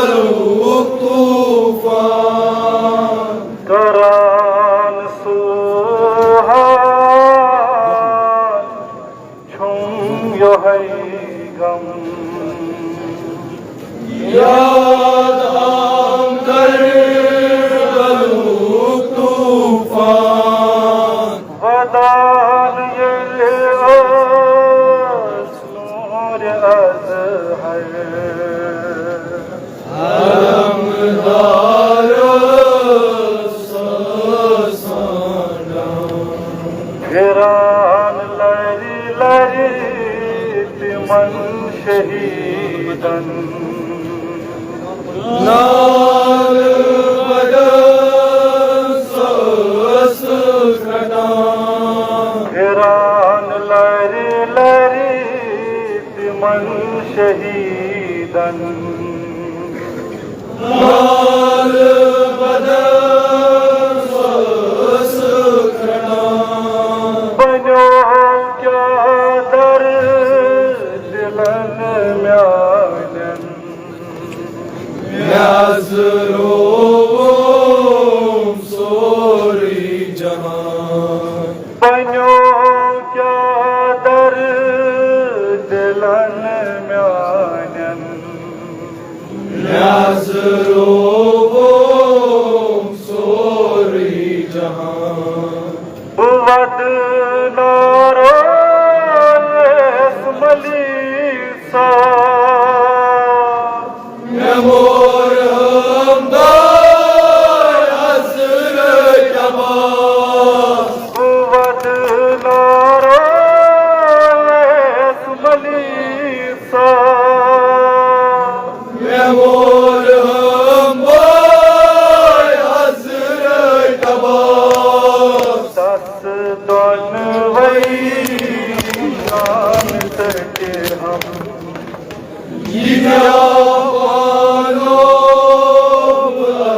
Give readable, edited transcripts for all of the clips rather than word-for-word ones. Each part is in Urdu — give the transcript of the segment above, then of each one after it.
بلوغ طوفان دوران سوهان چون یوهی غم یاد هم در بلوغ طوفان ودان یلعز نور ازهر علمدار ساسانم گران لری لری من شهیدن نال بدن ساسکردان گران لری لری من شهیدن نال بدن ساسکردان بنو کیا در دلن میانن یزروم سوری جهان بنو کیا در دلن میانن یزروم سوری جهان بود نارس ملیسا نمورم دار حضرت عباس بود نارس ملیسا نمورم دار حضرت عباس دست دون ویان تکے ہم بیابانو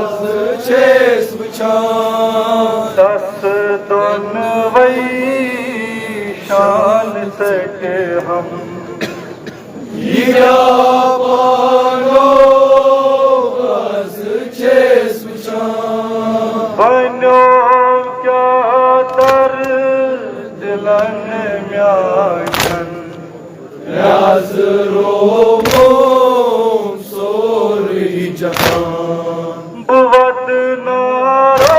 از چشم چان دست دون ویشان تکے ہم بیابانو از چشم چان بنو کیا در دلن میانن یزروم سوری جهان بود نارس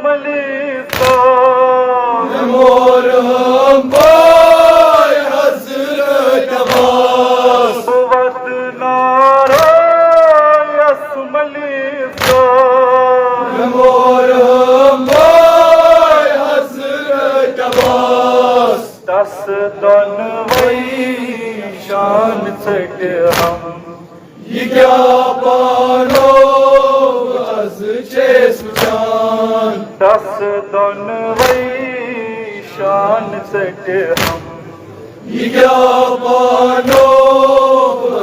ملیسا نمورم بای حضرت عباس بود نارس ملیسا نمورم بای حضرت عباس دست دون ویشان تکے ہم بیابانو از چشم چان دست دون ویشان تکے ہم بیابانو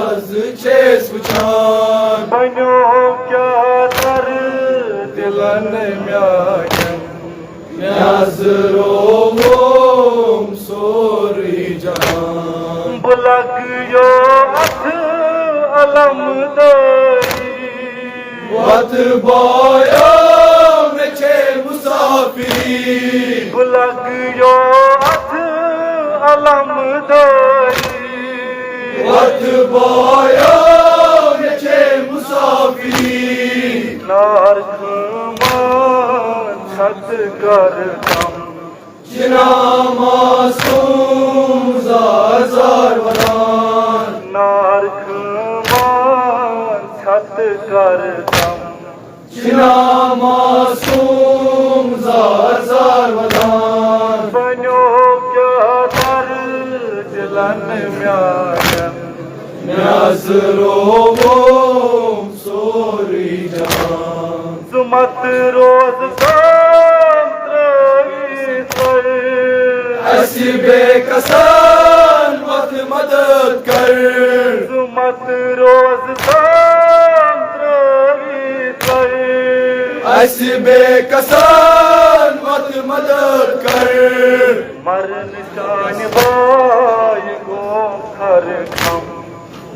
از چشم چان بنو کیا در دلن میانن یزروم سوری جهان بلگیو ات علم داری وات بایم چه مسافری بلگیو ات علم داری وات بایم چه مسافری نارکمان خط کردم جنا معصوم زار زار ودان نارکمان خط کردم جنا معصوم زار زار ودان بنو کیا در دلن میانن یزروم سوری جهان زمت روز حسیب کسان وقت مدد کر زمت روز حسیب کسان وقت مدد کر مرن شان بای گو خر کم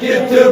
Git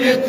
Git